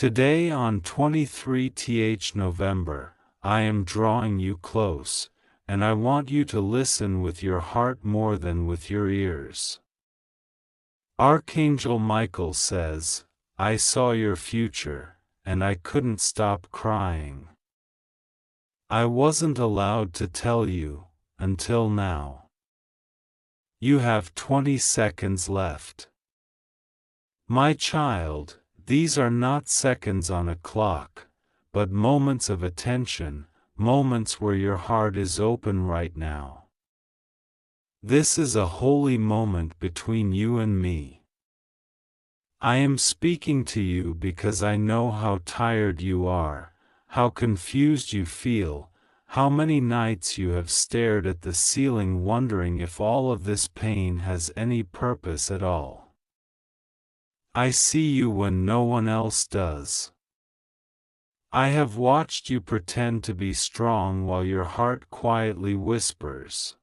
Today on 23th November, I am drawing you close, and I want you to listen with your heart more than with your ears. Archangel Michael says, I saw your future, and I couldn't stop crying. I wasn't allowed to tell you, until now. You have 20 seconds left. My child, these are not seconds on a clock, but moments of attention, moments where your heart is open right now. This is a holy moment between you and me. I am speaking to you because I know how tired you are, how confused you feel, how many nights you have stared at the ceiling wondering if all of this pain has any purpose at all. I see you when no one else does. I have watched you pretend to be strong while your heart quietly whispers,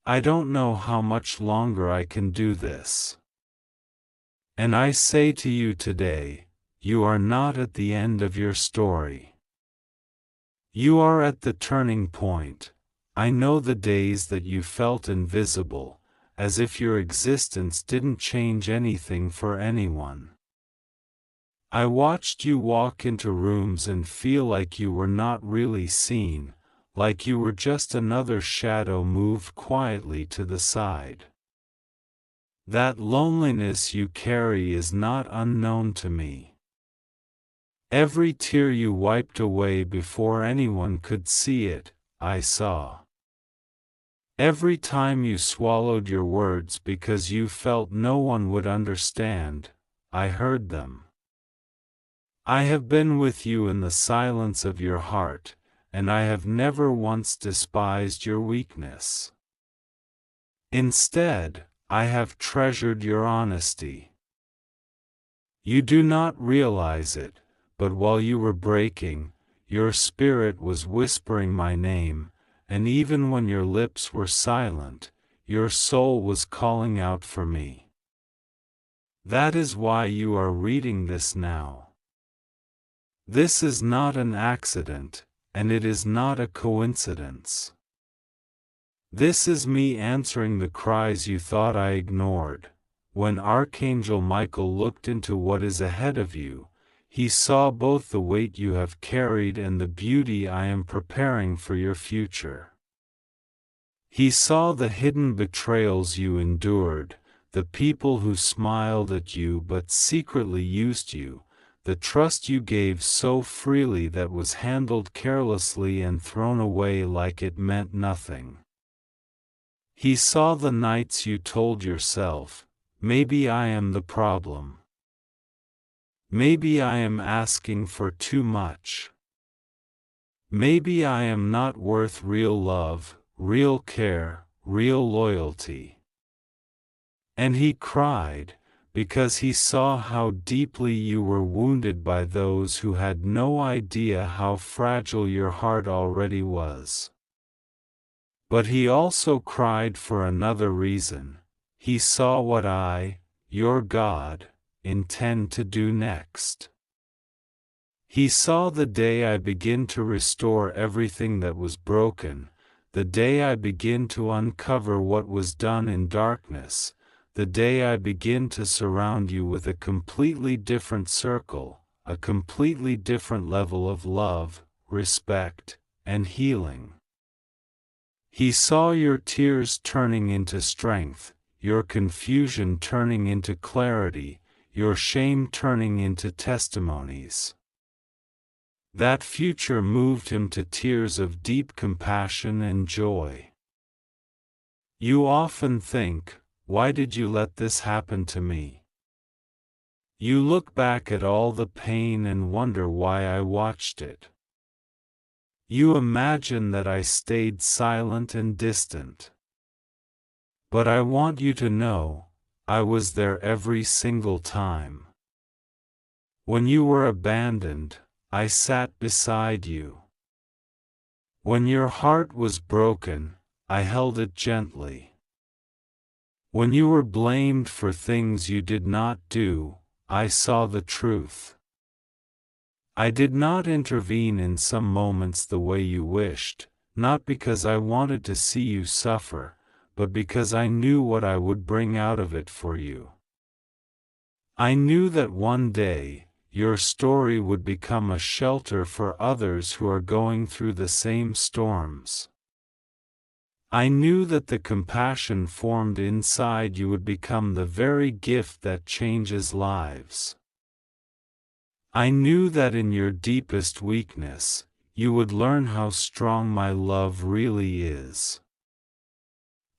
I don't know how much longer I can do this. And I say to you today, you are not at the end of your story. You are at the turning point. I know the days that you felt invisible, as if your existence didn't change anything for anyone. I watched you walk into rooms and feel like you were not really seen, like you were just another shadow moved quietly to the side. That loneliness you carry is not unknown to me. Every tear you wiped away before anyone could see it, I saw. Every time you swallowed your words because you felt no one would understand, I heard them. I have been with you in the silence of your heart, and I have never once despised your weakness. Instead, I have treasured your honesty. You do not realize it, but while you were breaking, your spirit was whispering my name, and even when your lips were silent, your soul was calling out for me. That is why you are reading this now. This is not an accident, and it is not a coincidence. This is me answering the cries you thought I ignored. When Archangel Michael looked into what is ahead of you, he saw both the weight you have carried and the beauty I am preparing for your future. He saw the hidden betrayals you endured, the people who smiled at you but secretly used you, the trust you gave so freely that was handled carelessly and thrown away like it meant nothing. He saw the nights you told yourself, maybe I am the problem. Maybe I am asking for too much. Maybe I am not worth real love, real care, real loyalty. And he cried, because he saw how deeply you were wounded by those who had no idea how fragile your heart already was. But he also cried for another reason. He saw what I, your God, intend to do next. He saw the day I begin to restore everything that was broken, the day I begin to uncover what was done in darkness, the day I begin to surround you with a completely different circle, a completely different level of love, respect, and healing. He saw your tears turning into strength, your confusion turning into clarity, your shame turning into testimonies. That future moved him to tears of deep compassion and joy. You often think, why did you let this happen to me? You look back at all the pain and wonder why I watched it. You imagine that I stayed silent and distant. But I want you to know, I was there every single time. When you were abandoned, I sat beside you. When your heart was broken, I held it gently. When you were blamed for things you did not do, I saw the truth. I did not intervene in some moments the way you wished, not because I wanted to see you suffer, but because I knew what I would bring out of it for you. I knew that one day, your story would become a shelter for others who are going through the same storms. I knew that the compassion formed inside you would become the very gift that changes lives. I knew that in your deepest weakness, you would learn how strong my love really is.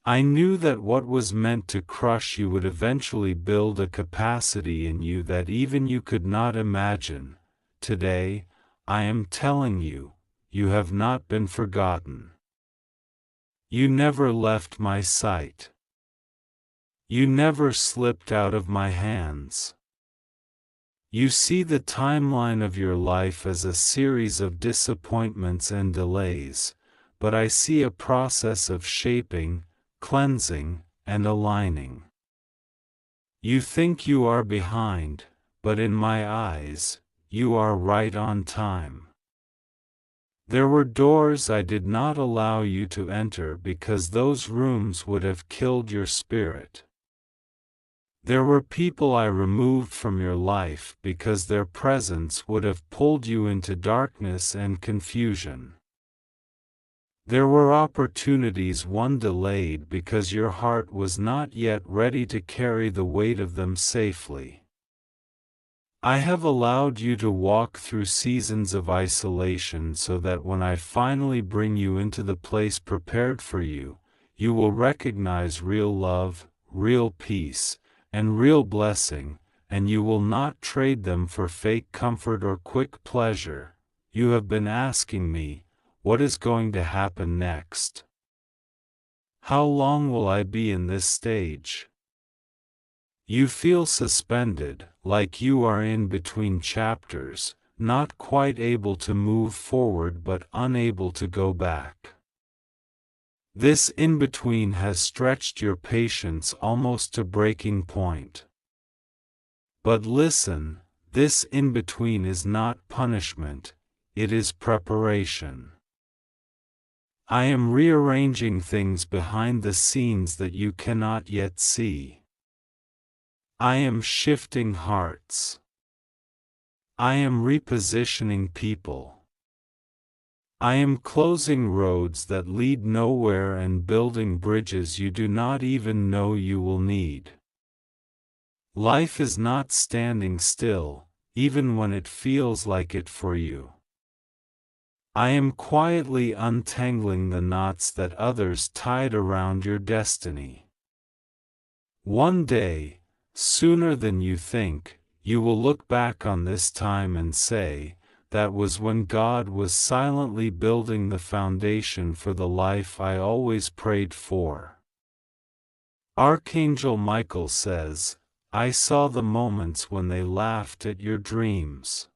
I knew that what was meant to crush you would eventually build a capacity in you that even you could not imagine. Today, I am telling you, you have not been forgotten. You never left my sight. You never slipped out of my hands. You see the timeline of your life as a series of disappointments and delays, but I see a process of shaping, cleansing, and aligning. You think you are behind, but in my eyes, you are right on time. There were doors I did not allow you to enter because those rooms would have killed your spirit. There were people I removed from your life because their presence would have pulled you into darkness and confusion. There were opportunities one delayed because your heart was not yet ready to carry the weight of them safely. I have allowed you to walk through seasons of isolation so that when I finally bring you into the place prepared for you, you will recognize real love, real peace, and real blessing, and you will not trade them for fake comfort or quick pleasure. You have been asking me, what is going to happen next? How long will I be in this stage? You feel suspended, like you are in between chapters, not quite able to move forward but unable to go back. This in-between has stretched your patience almost to breaking point. But listen, this in-between is not punishment, it is preparation. I am rearranging things behind the scenes that you cannot yet see. I am shifting hearts. I am repositioning people. I am closing roads that lead nowhere and building bridges you do not even know you will need. Life is not standing still, even when it feels like it for you. I am quietly untangling the knots that others tied around your destiny. One day, sooner than you think, you will look back on this time and say, that was when God was silently building the foundation for the life I always prayed for. Archangel Michael says, I saw the moments when they laughed at your dreams.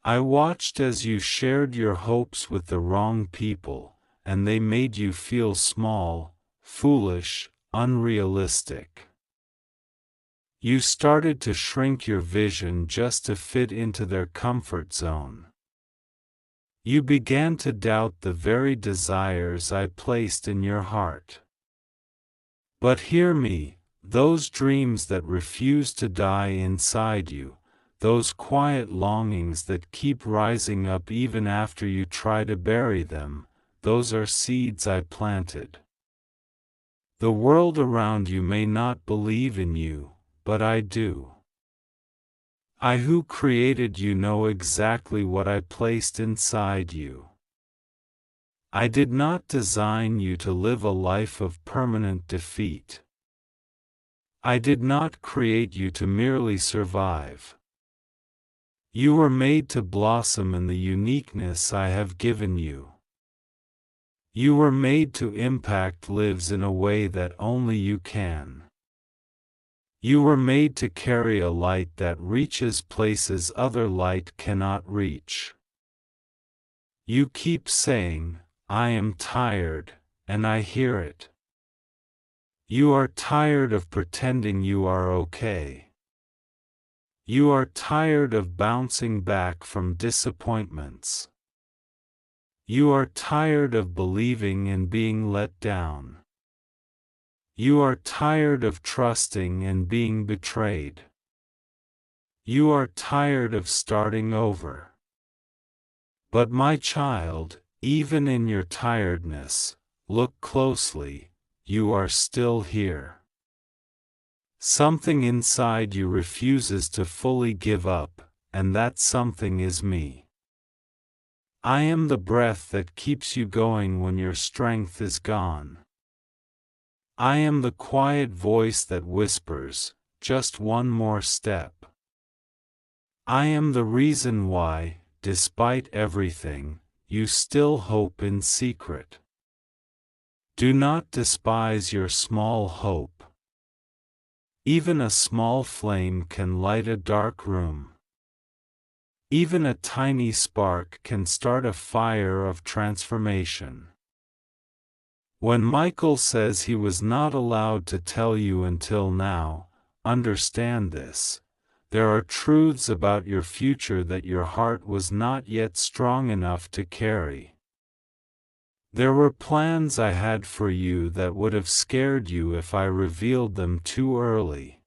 I watched as you shared your hopes with the wrong people, and they made you feel small, foolish, unrealistic. You started to shrink your vision just to fit into their comfort zone. You began to doubt the very desires I placed in your heart. But hear me, those dreams that refuse to die inside you, those quiet longings that keep rising up even after you try to bury them, those are seeds I planted. The world around you may not believe in you, but I do. I who created you know exactly what I placed inside you. I did not design you to live a life of permanent defeat. I did not create you to merely survive. You were made to blossom in the uniqueness I have given you. You were made to impact lives in a way that only you can. You were made to carry a light that reaches places other light cannot reach. You keep saying, I am tired, and I hear it. You are tired of pretending you are okay. You are tired of bouncing back from disappointments. You are tired of believing and being let down. You are tired of trusting and being betrayed. You are tired of starting over. But my child, even in your tiredness, look closely, you are still here. Something inside you refuses to fully give up, and that something is me. I am the breath that keeps you going when your strength is gone. I am the quiet voice that whispers, just one more step. I am the reason why, despite everything, you still hope in secret. Do not despise your small hope. Even a small flame can light a dark room. Even a tiny spark can start a fire of transformation. When Michael says he was not allowed to tell you until now, understand this. There are truths about your future that your heart was not yet strong enough to carry. There were plans I had for you that would have scared you if I revealed them too early.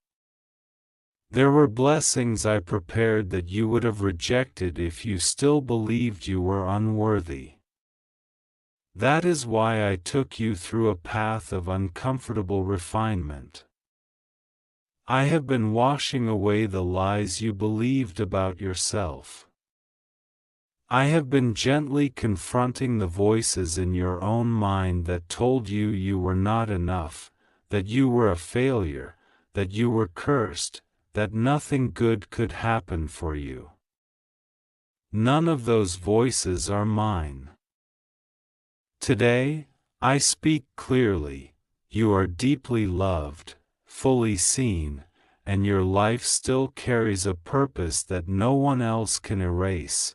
There were blessings I prepared that you would have rejected if you still believed you were unworthy. That is why I took you through a path of uncomfortable refinement. I have been washing away the lies you believed about yourself. I have been gently confronting the voices in your own mind that told you you were not enough, that you were a failure, that you were cursed, that nothing good could happen for you. None of those voices are mine. Today, I speak clearly. You are deeply loved, fully seen, and your life still carries a purpose that no one else can erase.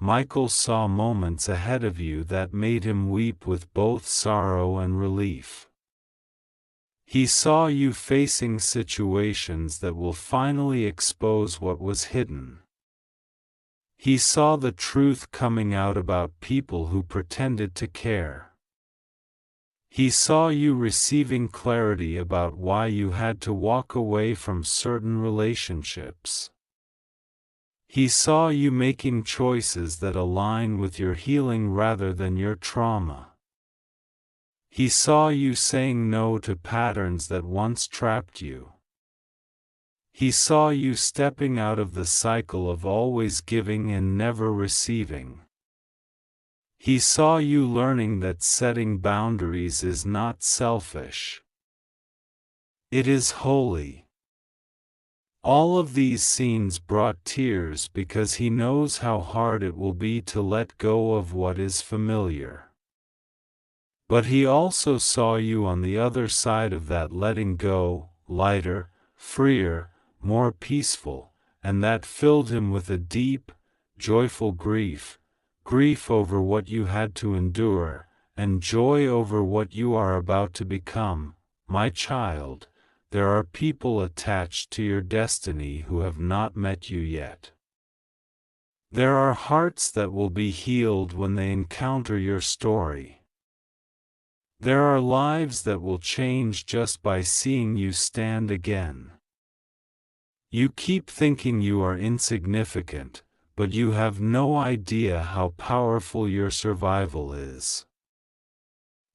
Michael saw moments ahead of you that made him weep with both sorrow and relief. He saw you facing situations that will finally expose what was hidden. He saw the truth coming out about people who pretended to care. He saw you receiving clarity about why you had to walk away from certain relationships. He saw you making choices that align with your healing rather than your trauma. He saw you saying no to patterns that once trapped you. He saw you stepping out of the cycle of always giving and never receiving. He saw you learning that setting boundaries is not selfish. It is holy. All of these scenes brought tears because he knows how hard it will be to let go of what is familiar. But he also saw you on the other side of that letting go, lighter, freer, more peaceful, and that filled him with a deep, joyful grief over what you had to endure, and joy over what you are about to become. My child, there are people attached to your destiny who have not met you yet. There are hearts that will be healed when they encounter your story. There are lives that will change just by seeing you stand again. You keep thinking you are insignificant, but you have no idea how powerful your survival is.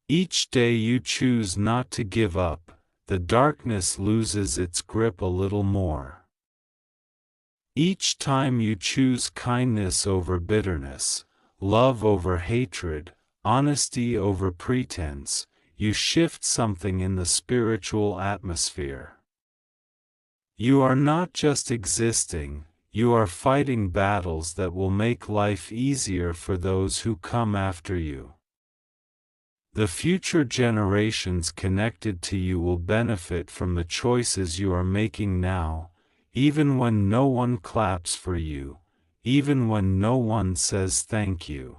Each day you choose not to give up, the darkness loses its grip a little more. Each time you choose kindness over bitterness, love over hatred, honesty over pretense, you shift something in the spiritual atmosphere. You are not just existing, you are fighting battles that will make life easier for those who come after you. The future generations connected to you will benefit from the choices you are making now, even when no one claps for you, even when no one says thank you.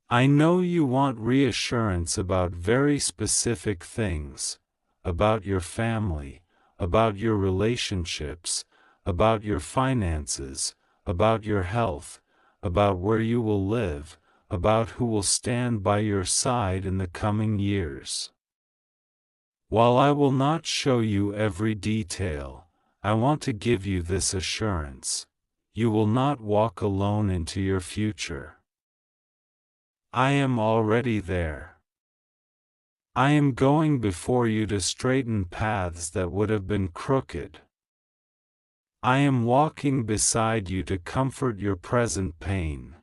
I know you want reassurance about very specific things, about your family, about your relationships, about your finances, about your health, about where you will live, about who will stand by your side in the coming years. While I will not show you every detail, I want to give you this assurance: you will not walk alone into your future. I am already there. I am going before you to straighten paths that would have been crooked. I am walking beside you to comfort your present pain.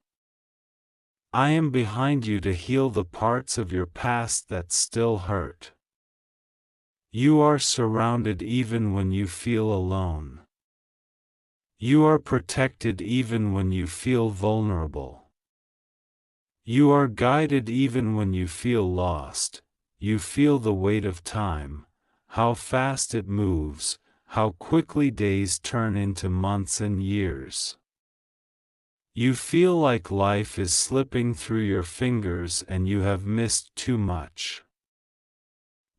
I am behind you to heal the parts of your past that still hurt. You are surrounded even when you feel alone. You are protected even when you feel vulnerable. You are guided even when you feel lost. You feel the weight of time, how fast it moves, how quickly days turn into months and years. You feel like life is slipping through your fingers and you have missed too much.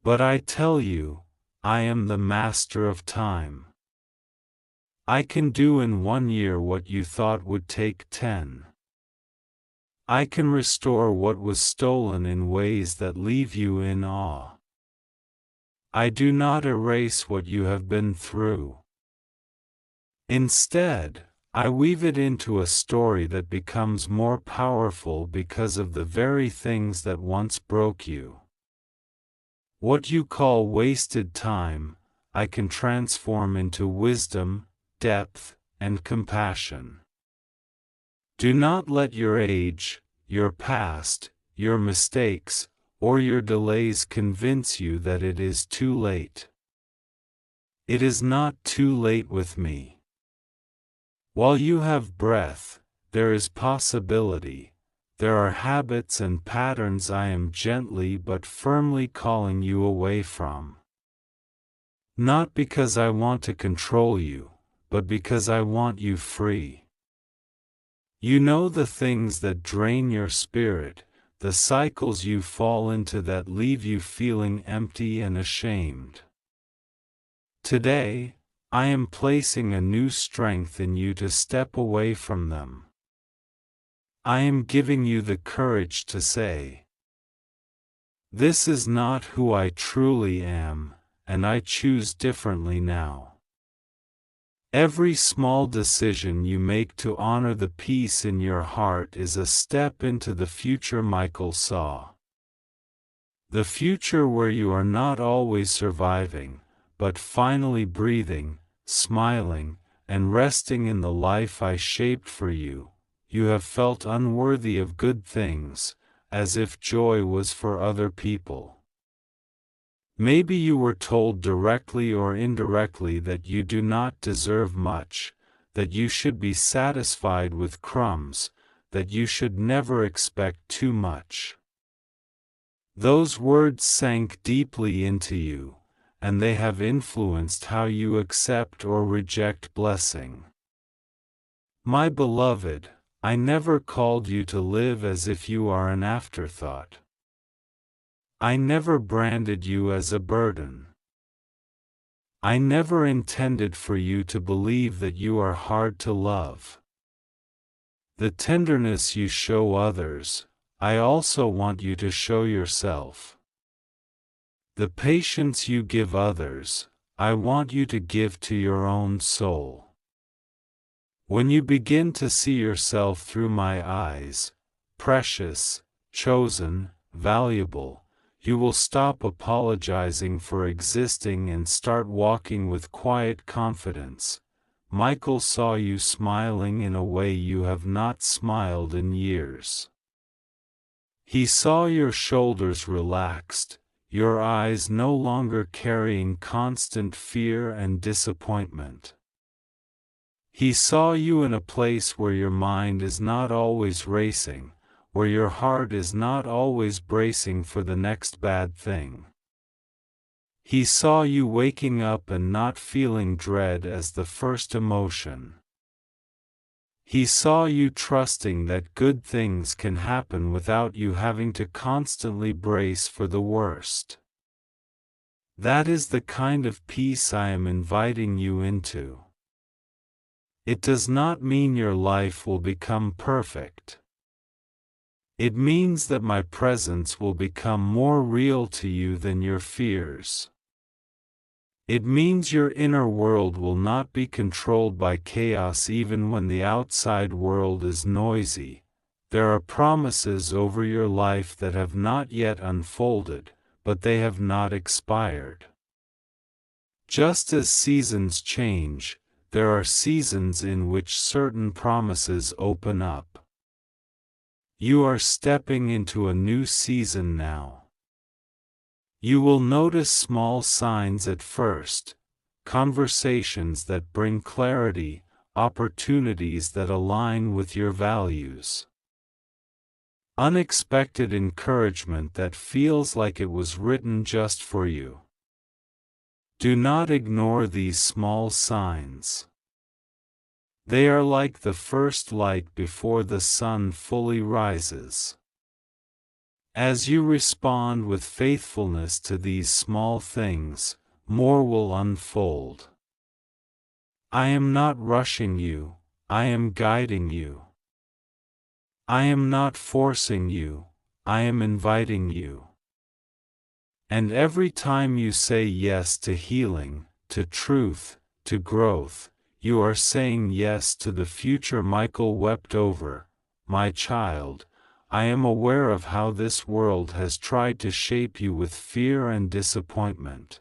But I tell you, I am the master of time. I can do in 1 year what you thought would take 10. I can restore what was stolen in ways that leave you in awe. I do not erase what you have been through. Instead, I weave it into a story that becomes more powerful because of the very things that once broke you. What you call wasted time, I can transform into wisdom, depth, and compassion. Do not let your age, your past, your mistakes, or your delays convince you that it is too late. It is not too late with me. While you have breath, there is possibility. There are habits and patterns I am gently but firmly calling you away from. Not because I want to control you, but because I want you free. You know the things that drain your spirit, the cycles you fall into that leave you feeling empty and ashamed. Today, I am placing a new strength in you to step away from them. I am giving you the courage to say, "This is not who I truly am, and I choose differently now." Every small decision you make to honor the peace in your heart is a step into the future Michael saw. The future where you are not always surviving, but finally breathing, smiling, and resting in the life I shaped for you. You have felt unworthy of good things, as if joy was for other people. Maybe you were told directly or indirectly that you do not deserve much, that you should be satisfied with crumbs, that you should never expect too much. Those words sank deeply into you, and they have influenced how you accept or reject blessing. My beloved, I never called you to live as if you are an afterthought. I never branded you as a burden. I never intended for you to believe that you are hard to love. The tenderness you show others, I also want you to show yourself. The patience you give others, I want you to give to your own soul. When you begin to see yourself through my eyes, precious, chosen, valuable, you will stop apologizing for existing and start walking with quiet confidence. Michael saw you smiling in a way you have not smiled in years. He saw your shoulders relaxed, your eyes no longer carrying constant fear and disappointment. He saw you in a place where your mind is not always racing, where your heart is not always bracing for the next bad thing. He saw you waking up and not feeling dread as the first emotion. He saw you trusting that good things can happen without you having to constantly brace for the worst. That is the kind of peace I am inviting you into. It does not mean your life will become perfect. It means that my presence will become more real to you than your fears. It means your inner world will not be controlled by chaos even when the outside world is noisy. There are promises over your life that have not yet unfolded, but they have not expired. Just as seasons change, there are seasons in which certain promises open up. You are stepping into a new season now. You will notice small signs at first, conversations that bring clarity, opportunities that align with your values. Unexpected encouragement that feels like it was written just for you. Do not ignore these small signs. They are like the first light before the sun fully rises. As you respond with faithfulness to these small things, more will unfold. I am not rushing you, I am guiding you. I am not forcing you, I am inviting you. And every time you say yes to healing, to truth, to growth, you are saying yes to the future Michael wept over. My child, I am aware of how this world has tried to shape you with fear and disappointment.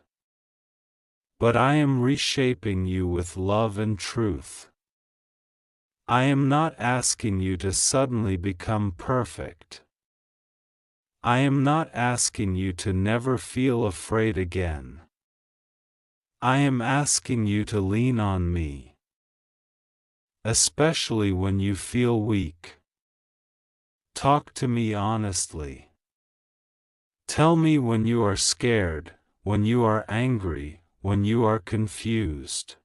But I am reshaping you with love and truth. I am not asking you to suddenly become perfect. I am not asking you to never feel afraid again. I am asking you to lean on me. Especially when you feel weak. Talk to me honestly. Tell me when you are scared, when you are angry, when you are confused.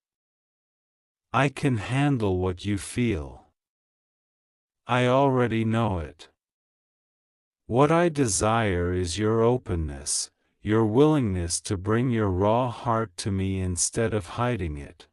I can handle what you feel. I already know it. What I desire is your openness, your willingness to bring your raw heart to me instead of hiding it.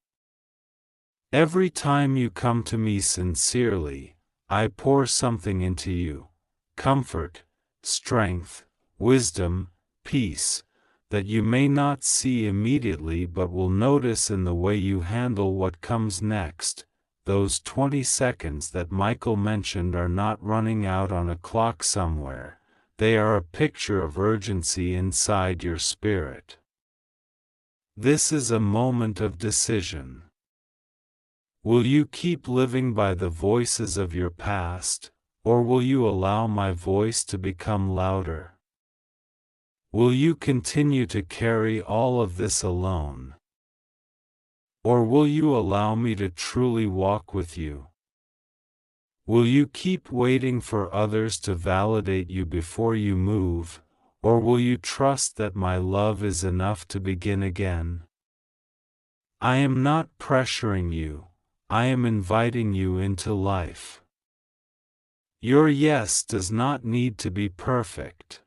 Every time you come to me sincerely, I pour something into you, comfort, strength, wisdom, peace, that you may not see immediately but will notice in the way you handle what comes next. Those 20 seconds that Michael mentioned are not running out on a clock somewhere, they are a picture of urgency inside your spirit. This is a moment of decision. Will you keep living by the voices of your past, or will you allow my voice to become louder? Will you continue to carry all of this alone? Or will you allow me to truly walk with you? Will you keep waiting for others to validate you before you move, or will you trust that my love is enough to begin again? I am not pressuring you, I am inviting you into life. Your yes does not need to be perfect.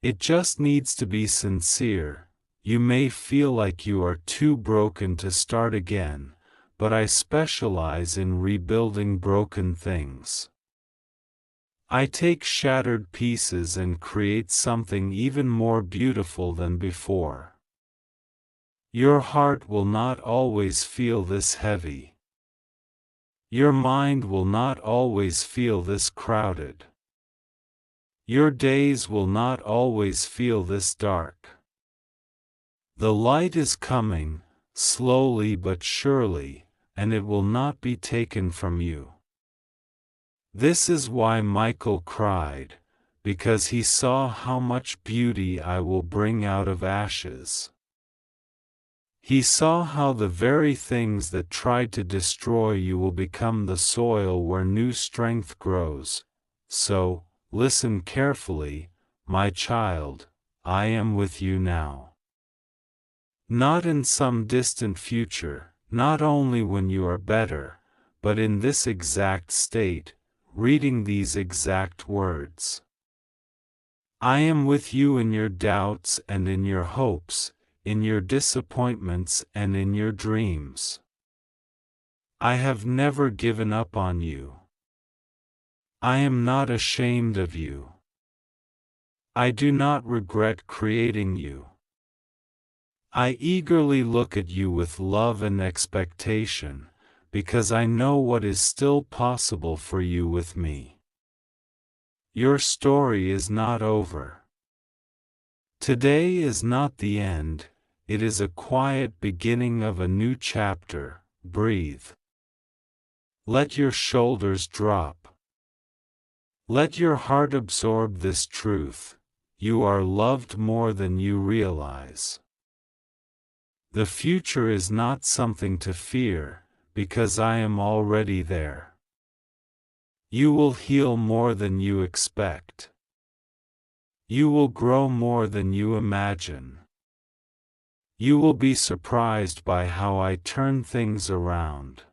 It just needs to be sincere. You may feel like you are too broken to start again, but I specialize in rebuilding broken things. I take shattered pieces and create something even more beautiful than before. Your heart will not always feel this heavy. Your mind will not always feel this crowded. Your days will not always feel this dark. The light is coming, slowly but surely, and it will not be taken from you. This is why Michael cried, because he saw how much beauty I will bring out of ashes. He saw how the very things that tried to destroy you will become the soil where new strength grows. So, listen carefully, my child, I am with you now. Not in some distant future, not only when you are better, but in this exact state, reading these exact words. I am with you in your doubts and in your hopes, in your disappointments and in your dreams. I have never given up on you. I am not ashamed of you. I do not regret creating you. I eagerly look at you with love and expectation, because I know what is still possible for you with me. Your story is not over. Today is not the end, it is a quiet beginning of a new chapter. Breathe. Let your shoulders drop. Let your heart absorb this truth: you are loved more than you realize. The future is not something to fear, because I am already there. You will heal more than you expect. You will grow more than you imagine. You will be surprised by how I turn things around.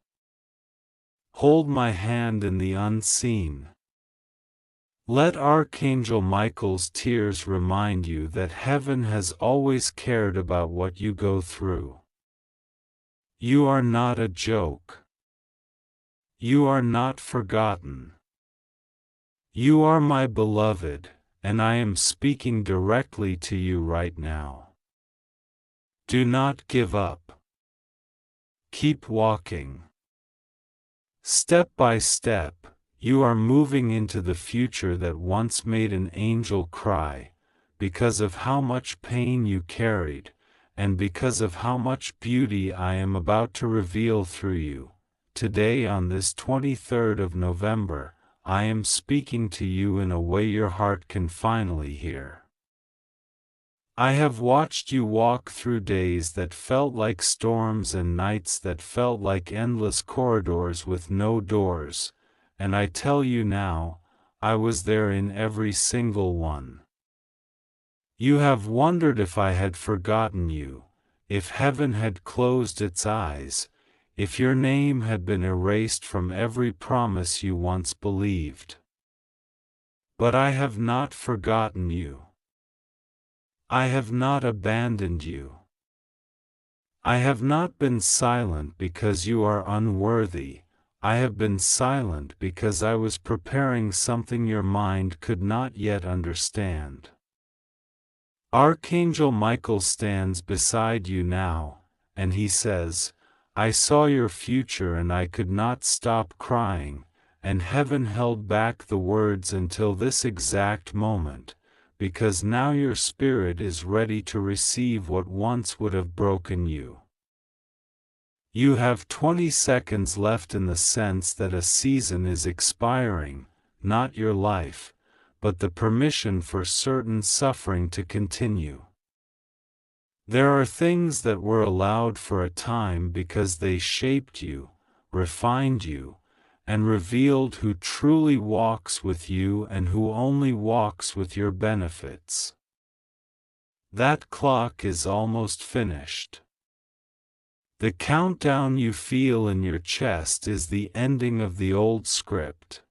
Hold my hand in the unseen. Let Archangel Michael's tears remind you that heaven has always cared about what you go through. You are not a joke. You are not forgotten. You are my beloved, and I am speaking directly to you right now. Do not give up. Keep walking. Step by step, you are moving into the future that once made an angel cry, because of how much pain you carried, and because of how much beauty I am about to reveal through you. Today, on this 23rd of November, I am speaking to you in a way your heart can finally hear. I have watched you walk through days that felt like storms and nights that felt like endless corridors with no doors. And I tell you now, I was there in every single one. You have wondered if I had forgotten you, if heaven had closed its eyes, if your name had been erased from every promise you once believed. But I have not forgotten you. I have not abandoned you. I have not been silent because you are unworthy. I have been silent because I was preparing something your mind could not yet understand. Archangel Michael stands beside you now, and he says, I saw your future and I could not stop crying, and heaven held back the words until this exact moment, because now your spirit is ready to receive what once would have broken you. You have 20 seconds left in the sense that a season is expiring, not your life, but the permission for certain suffering to continue. There are things that were allowed for a time because they shaped you, refined you, and revealed who truly walks with you and who only walks with your benefits. That clock is almost finished. The countdown you feel in your chest is the ending of the old script.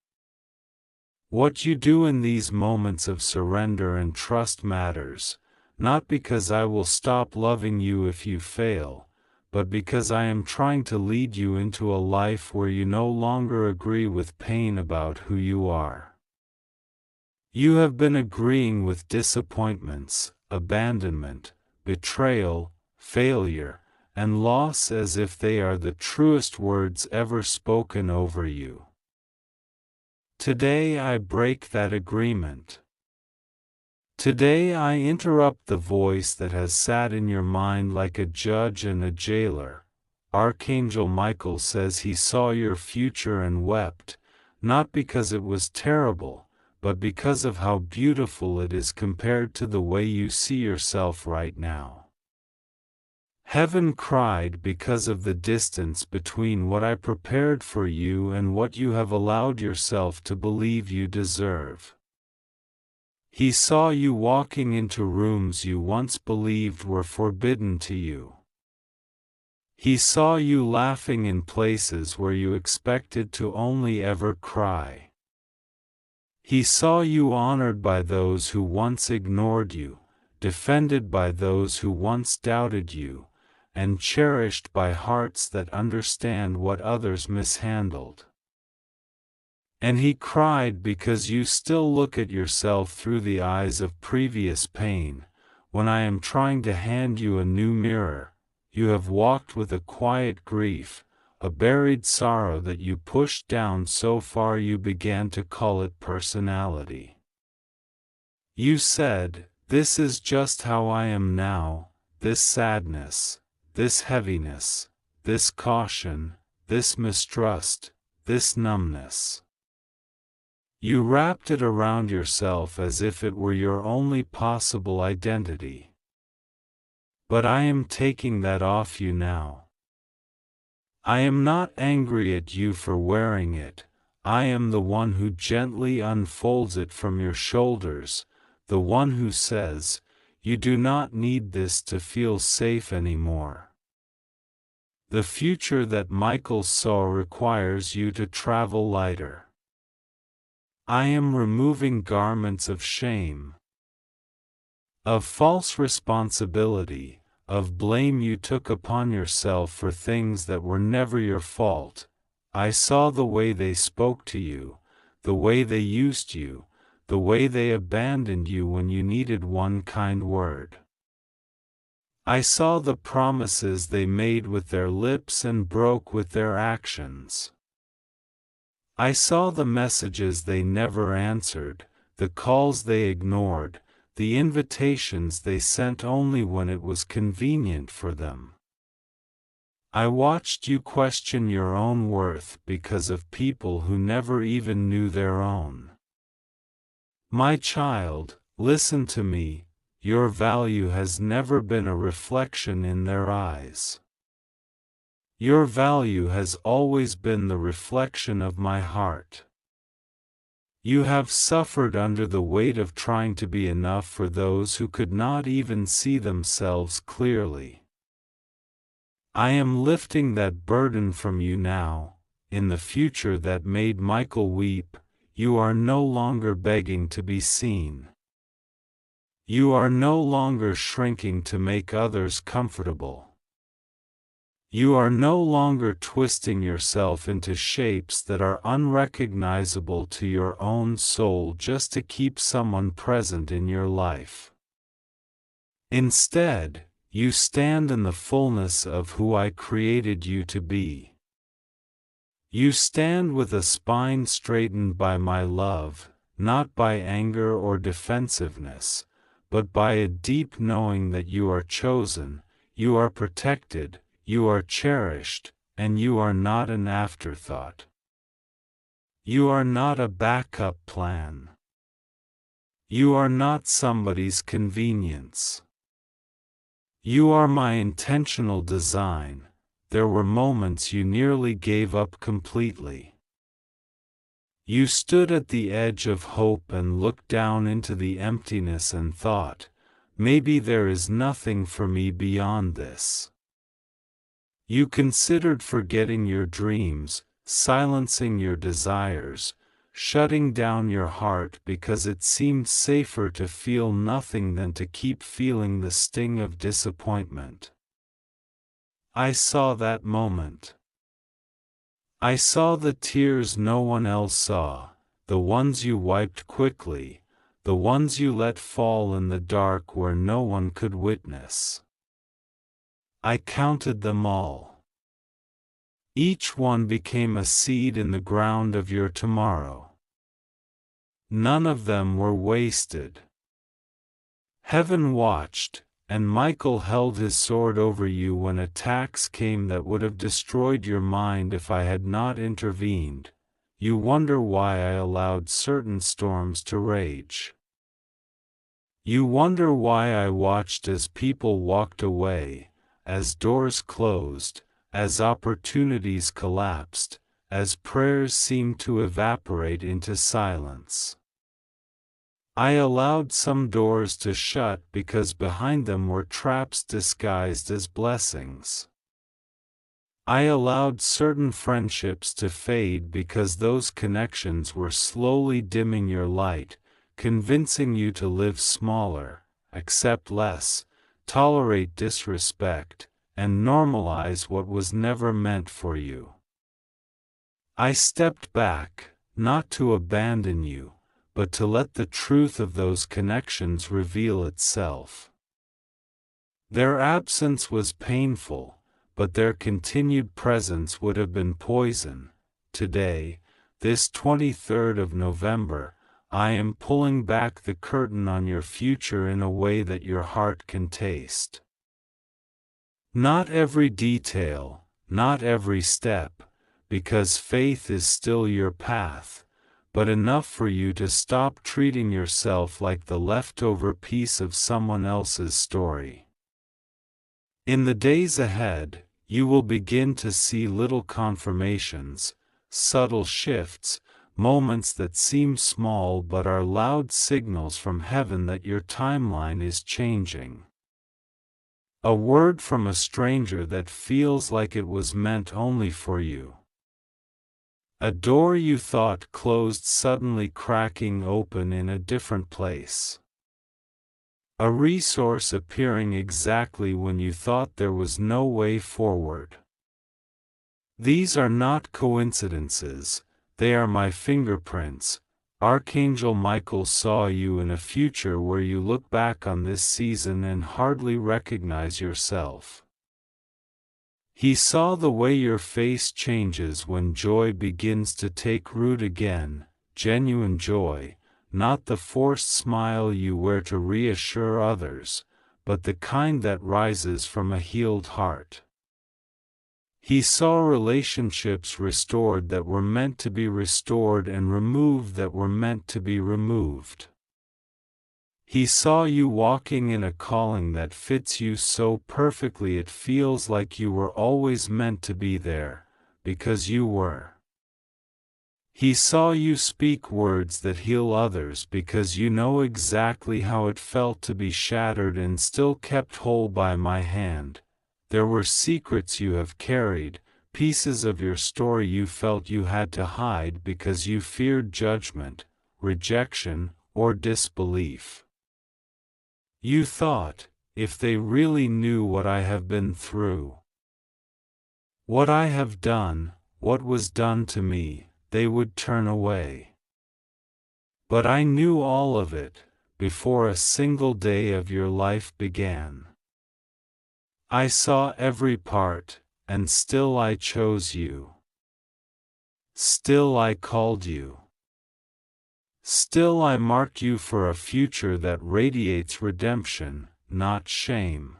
What you do in these moments of surrender and trust matters, not because I will stop loving you if you fail, but because I am trying to lead you into a life where you no longer agree with pain about who you are. You have been agreeing with disappointments, abandonment, betrayal, failure, and loss as if they are the truest words ever spoken over you. Today I break that agreement. Today I interrupt the voice that has sat in your mind like a judge and a jailer. Archangel Michael says he saw your future and wept, not because it was terrible, but because of how beautiful it is compared to the way you see yourself right now. Heaven cried because of the distance between what I prepared for you and what you have allowed yourself to believe you deserve. He saw you walking into rooms you once believed were forbidden to you. He saw you laughing in places where you expected to only ever cry. He saw you honored by those who once ignored you, defended by those who once doubted you, and cherished by hearts that understand what others mishandled. And he cried because you still look at yourself through the eyes of previous pain. When I am trying to hand you a new mirror, you have walked with a quiet grief, a buried sorrow that you pushed down so far you began to call it personality. You said, "This is just how I am now, this sadness, this heaviness, this caution, this mistrust, this numbness." You wrapped it around yourself as if it were your only possible identity. But I am taking that off you now. I am not angry at you for wearing it. I am the one who gently unfolds it from your shoulders, the one who says, "You do not need this to feel safe anymore." The future that Michael saw requires you to travel lighter. I am removing garments of shame, of false responsibility, of blame you took upon yourself for things that were never your fault. I saw the way they spoke to you, the way they used you, the way they abandoned you when you needed one kind word. I saw the promises they made with their lips and broke with their actions. I saw the messages they never answered, the calls they ignored, the invitations they sent only when it was convenient for them. I watched you question your own worth because of people who never even knew their own. My child, listen to me, your value has never been a reflection in their eyes. Your value has always been the reflection of my heart. You have suffered under the weight of trying to be enough for those who could not even see themselves clearly. I am lifting that burden from you now. In the future that made Michael weep, you are no longer begging to be seen. You are no longer shrinking to make others comfortable. You are no longer twisting yourself into shapes that are unrecognizable to your own soul just to keep someone present in your life. Instead, you stand in the fullness of who I created you to be. You stand with a spine straightened by my love, not by anger or defensiveness, but by a deep knowing that you are chosen, you are protected, you are cherished, and you are not an afterthought. You are not a backup plan. You are not somebody's convenience. You are my intentional design. There were moments you nearly gave up completely. You stood at the edge of hope and looked down into the emptiness and thought, maybe there is nothing for me beyond this. You considered forgetting your dreams, silencing your desires, shutting down your heart because it seemed safer to feel nothing than to keep feeling the sting of disappointment. I saw that moment. I saw the tears no one else saw, the ones you wiped quickly, the ones you let fall in the dark where no one could witness. I counted them all. Each one became a seed in the ground of your tomorrow. None of them were wasted. Heaven watched, and Michael held his sword over you when attacks came that would have destroyed your mind if I had not intervened. You wonder why I allowed certain storms to rage. You wonder why I watched as people walked away, as doors closed, as opportunities collapsed, as prayers seemed to evaporate into silence. I allowed some doors to shut because behind them were traps disguised as blessings. I allowed certain friendships to fade because those connections were slowly dimming your light, convincing you to live smaller, accept less, tolerate disrespect, and normalize what was never meant for you. I stepped back, not to abandon you, but to let the truth of those connections reveal itself. Their absence was painful, but their continued presence would have been poison. Today, this 23rd of November, I am pulling back the curtain on your future in a way that your heart can taste. Not every detail, not every step, because faith is still your path, but enough for you to stop treating yourself like the leftover piece of someone else's story. In the days ahead, you will begin to see little confirmations, subtle shifts, moments that seem small but are loud signals from heaven that your timeline is changing. A word from a stranger that feels like it was meant only for you. A door you thought closed suddenly cracking open in a different place. A resource appearing exactly when you thought there was no way forward. These are not coincidences, they are my fingerprints. Archangel Michael saw you in a future where you look back on this season and hardly recognize yourself. He saw the way your face changes when joy begins to take root again, genuine joy, not the forced smile you wear to reassure others, but the kind that rises from a healed heart. He saw relationships restored that were meant to be restored and removed that were meant to be removed. He saw you walking in a calling that fits you so perfectly it feels like you were always meant to be there, because you were. He saw you speak words that heal others because you know exactly how it felt to be shattered and still kept whole by my hand. There were secrets you have carried, pieces of your story you felt you had to hide because you feared judgment, rejection, or disbelief. You thought, if they really knew what I have been through, what I have done, what was done to me, they would turn away. But I knew all of it, before a single day of your life began. I saw every part, and still I chose you. Still I called you. Still I marked you for a future that radiates redemption, not shame.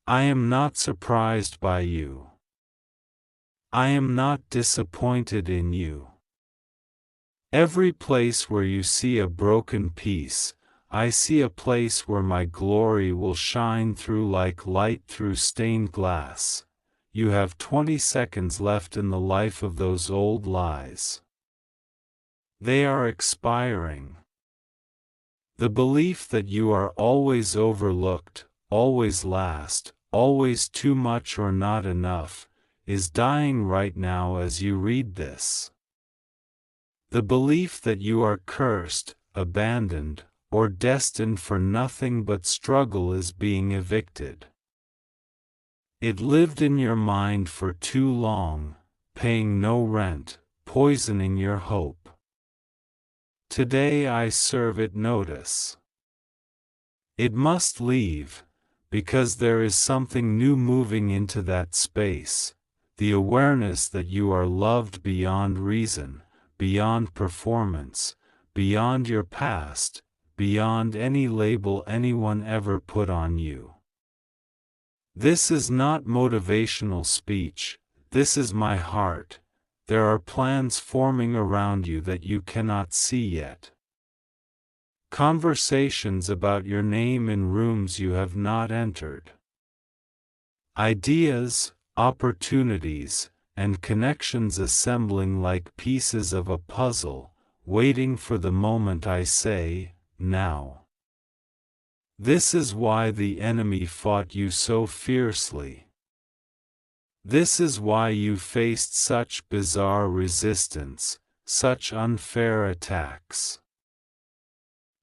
I am not surprised by you. I am not disappointed in you. Every place where you see a broken piece, I see a place where my glory will shine through like light through stained glass. You have 20 seconds left in the life of those old lies. They are expiring. The belief that you are always overlooked, always last, always too much or not enough, is dying right now as you read this. The belief that you are cursed, abandoned, or destined for nothing but struggle is being evicted. It lived in your mind for too long, paying no rent, poisoning your hope. Today I serve it notice. It must leave, because there is something new moving into that space, the awareness that you are loved beyond reason, beyond performance, beyond your past, beyond any label anyone ever put on you. This is not motivational speech, this is my heart. There are plans forming around you that you cannot see yet. Conversations about your name in rooms you have not entered. Ideas, opportunities, and connections assembling like pieces of a puzzle, waiting for the moment I say, now. This is why the enemy fought you so fiercely. This is why you faced such bizarre resistance, such unfair attacks.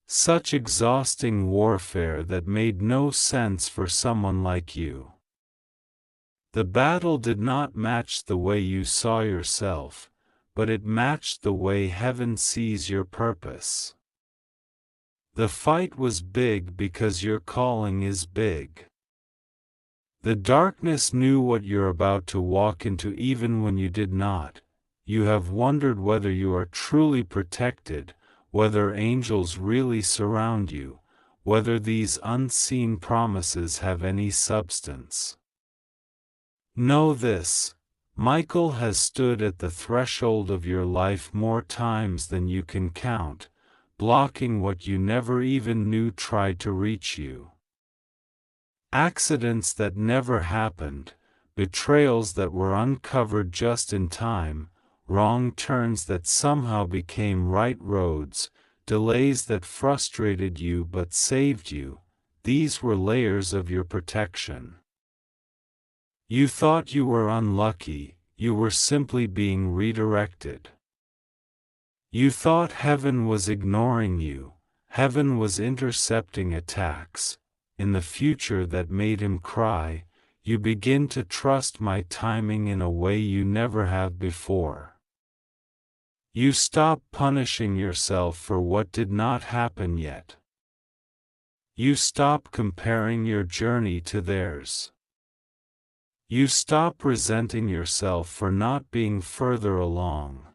Such exhausting warfare that made no sense for someone like you. The battle did not match the way you saw yourself, but it matched the way heaven sees your purpose. The fight was big because your calling is big. The darkness knew what you're about to walk into even when you did not. You have wondered whether you are truly protected, whether angels really surround you, whether these unseen promises have any substance. Know this: Michael has stood at the threshold of your life more times than you can count, blocking what you never even knew tried to reach you. Accidents that never happened, betrayals that were uncovered just in time, wrong turns that somehow became right roads, delays that frustrated you but saved you, these were layers of your protection. You thought you were unlucky, you were simply being redirected. You thought heaven was ignoring you, heaven was intercepting attacks. In the future that made him cry, you begin to trust my timing in a way you never have before. You stop punishing yourself for what did not happen yet. You stop comparing your journey to theirs. You stop resenting yourself for not being further along.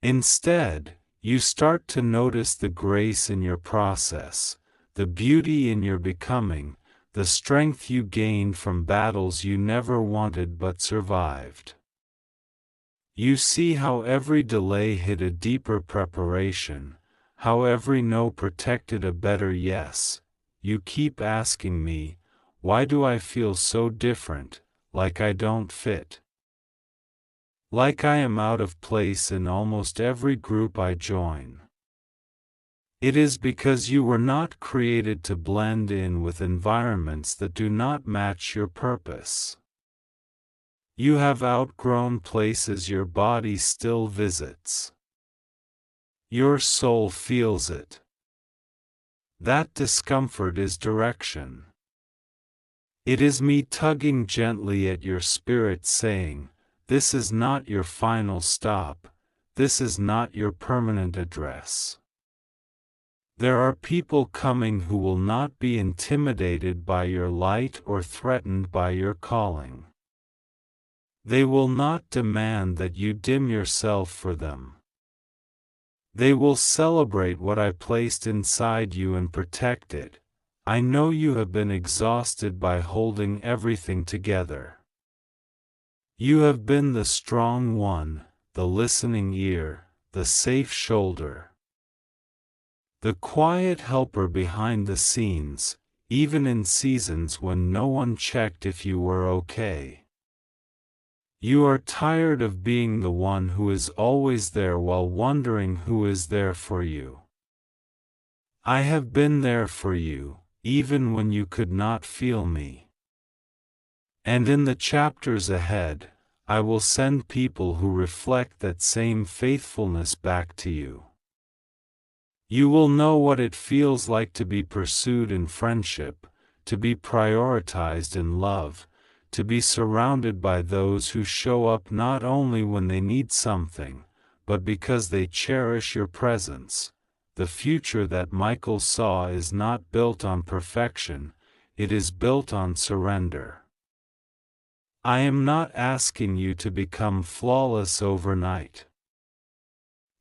Instead, you start to notice the grace in your process, the beauty in your becoming, the strength you gained from battles you never wanted but survived. You see how every delay hid a deeper preparation, how every no protected a better yes. You keep asking me, why do I feel so different, like I don't fit? Like I am out of place in almost every group I join. It is because you were not created to blend in with environments that do not match your purpose. You have outgrown places your body still visits. Your soul feels it. That discomfort is direction. It is me tugging gently at your spirit saying, this is not your final stop, this is not your permanent address. There are people coming who will not be intimidated by your light or threatened by your calling. They will not demand that you dim yourself for them. They will celebrate what I placed inside you and protect it. I know you have been exhausted by holding everything together. You have been the strong one, the listening ear, the safe shoulder. The quiet helper behind the scenes, even in seasons when no one checked if you were okay. You are tired of being the one who is always there while wondering who is there for you. I have been there for you, even when you could not feel me. And in the chapters ahead, I will send people who reflect that same faithfulness back to you. You will know what it feels like to be pursued in friendship, to be prioritized in love, to be surrounded by those who show up not only when they need something, but because they cherish your presence. The future that Michael saw is not built on perfection, it is built on surrender. I am not asking you to become flawless overnight.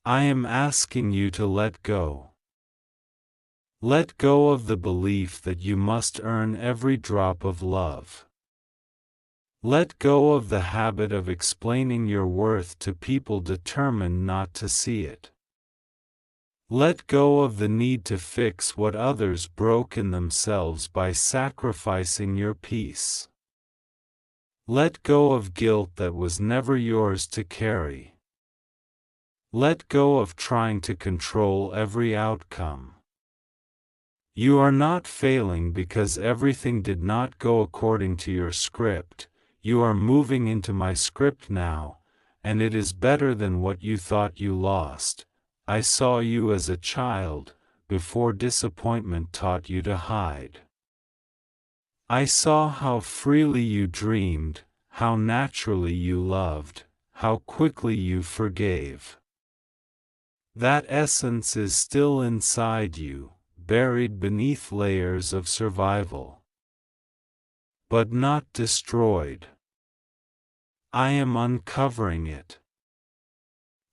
I am asking you to let go. Let go of the belief that you must earn every drop of love. Let go of the habit of explaining your worth to people determined not to see it. Let go of the need to fix what others broke in themselves by sacrificing your peace. Let go of guilt that was never yours to carry. Let go of trying to control every outcome. You are not failing because everything did not go according to your script. You are moving into my script now, and it is better than what you thought you lost. I saw you as a child, before disappointment taught you to hide. I saw how freely you dreamed, how naturally you loved, how quickly you forgave. That essence is still inside you, buried beneath layers of survival. But not destroyed. I am uncovering it.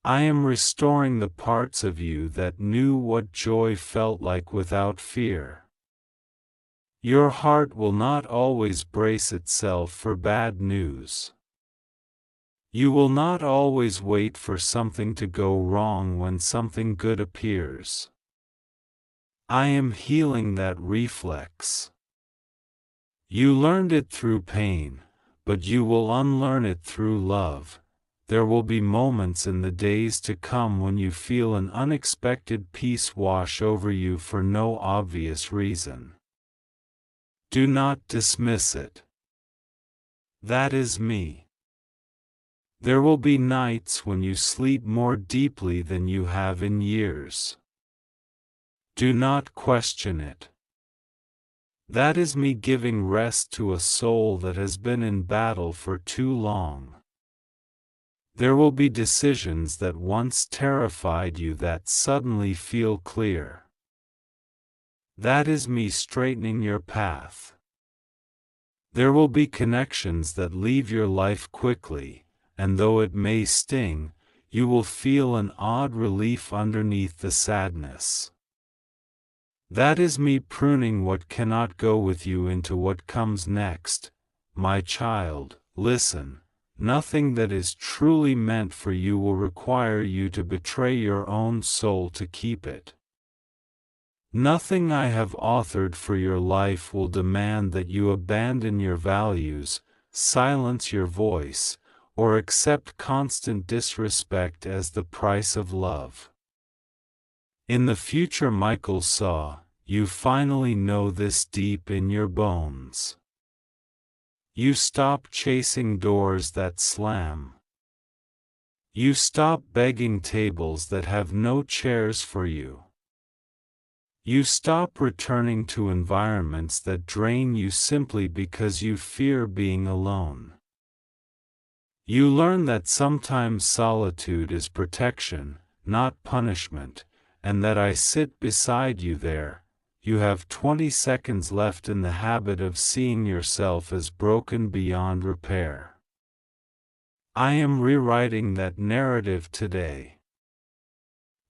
I am restoring the parts of you that knew what joy felt like without fear. Your heart will not always brace itself for bad news. You will not always wait for something to go wrong when something good appears. I am healing that reflex. You learned it through pain, but you will unlearn it through love. There will be moments in the days to come when you feel an unexpected peace wash over you for no obvious reason. Do not dismiss it. That is me. There will be nights when you sleep more deeply than you have in years. Do not question it. That is me giving rest to a soul that has been in battle for too long. There will be decisions that once terrified you that suddenly feel clear. That is me straightening your path. There will be connections that leave your life quickly, and though it may sting, you will feel an odd relief underneath the sadness. That is me pruning what cannot go with you into what comes next. My child, listen. Nothing that is truly meant for you will require you to betray your own soul to keep it. Nothing I have authored for your life will demand that you abandon your values, silence your voice, or accept constant disrespect as the price of love. In the future Michael saw, you finally know this deep in your bones. You stop chasing doors that slam. You stop begging tables that have no chairs for you. You stop returning to environments that drain you simply because you fear being alone. You learn that sometimes solitude is protection, not punishment, and that I sit beside you there. You have 20 seconds left in the habit of seeing yourself as broken beyond repair. I am rewriting that narrative today.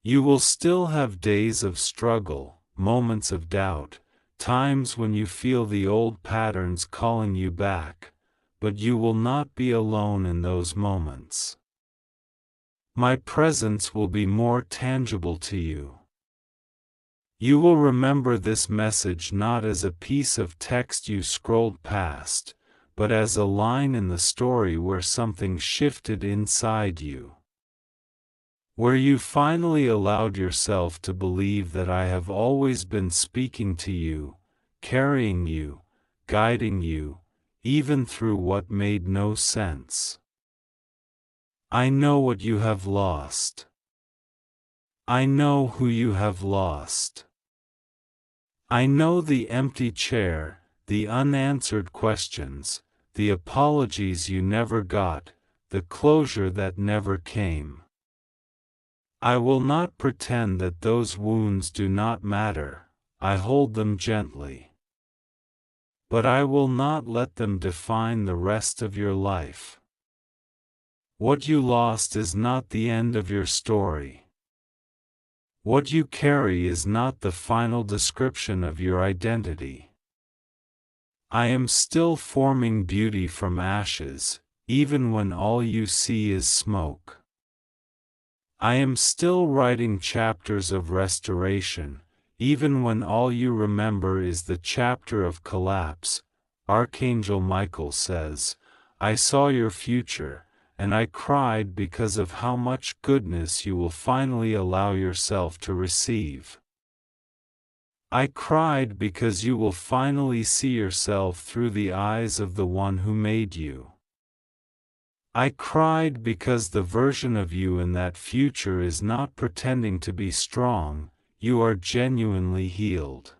You will still have days of struggle, moments of doubt, times when you feel the old patterns calling you back, but you will not be alone in those moments. My presence will be more tangible to you. You will remember this message not as a piece of text you scrolled past, but as a line in the story where something shifted inside you. Where you finally allowed yourself to believe that I have always been speaking to you, carrying you, guiding you, even through what made no sense. I know what you have lost. I know who you have lost. I know the empty chair, the unanswered questions, the apologies you never got, the closure that never came. I will not pretend that those wounds do not matter. I hold them gently. But I will not let them define the rest of your life. What you lost is not the end of your story. What you carry is not the final description of your identity. I am still forming beauty from ashes, even when all you see is smoke. I am still writing chapters of restoration, even when all you remember is the chapter of collapse. Archangel Michael says, I saw your future, and I cried because of how much goodness you will finally allow yourself to receive. I cried because you will finally see yourself through the eyes of the one who made you. I cried because the version of you in that future is not pretending to be strong, you are genuinely healed.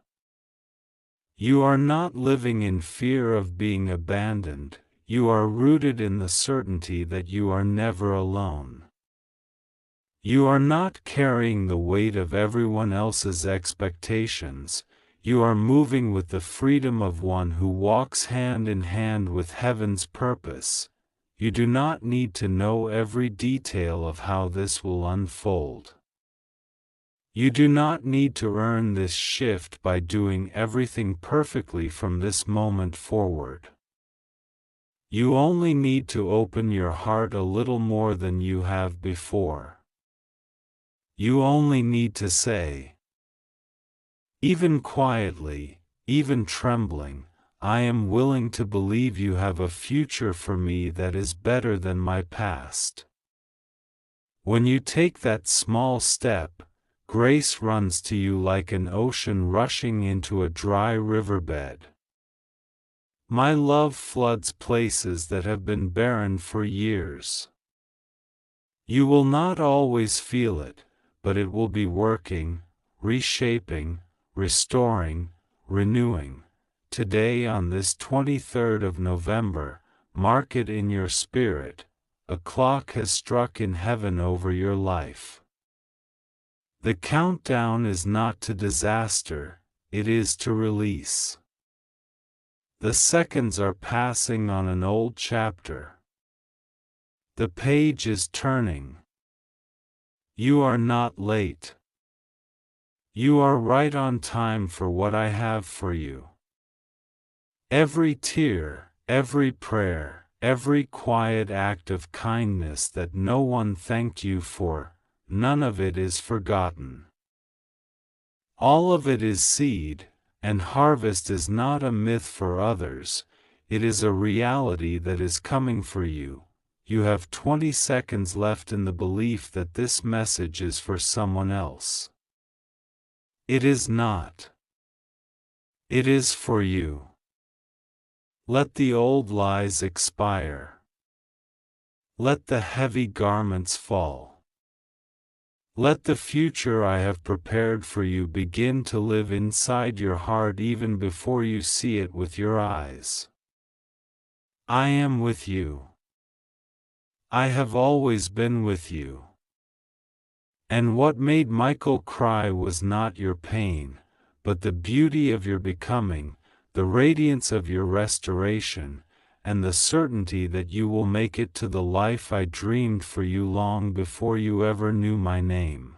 You are not living in fear of being abandoned, you are rooted in the certainty that you are never alone. You are not carrying the weight of everyone else's expectations, you are moving with the freedom of one who walks hand in hand with heaven's purpose. You do not need to know every detail of how this will unfold. You do not need to earn this shift by doing everything perfectly from this moment forward. You only need to open your heart a little more than you have before. You only need to say, even quietly, even trembling, I am willing to believe you have a future for me that is better than my past. When you take that small step, grace runs to you like an ocean rushing into a dry riverbed. My love floods places that have been barren for years. You will not always feel it, but it will be working, reshaping, restoring, renewing. Today on this 23rd of November, mark it in your spirit, a clock has struck in heaven over your life. The countdown is not to disaster, it is to release. The seconds are passing on an old chapter. The page is turning. You are not late. You are right on time for what I have for you. Every tear, every prayer, every quiet act of kindness that no one thanked you for, none of it is forgotten. All of it is seed, and harvest is not a myth for others, it is a reality that is coming for you. You have 20 seconds left in the belief that this message is for someone else. It is not. It is for you. Let the old lies expire. Let the heavy garments fall. Let the future I have prepared for you begin to live inside your heart even before you see it with your eyes. I am with you. I have always been with you. And what made Michael cry was not your pain, but the beauty of your becoming, the radiance of your restoration, and the certainty that you will make it to the life I dreamed for you long before you ever knew my name.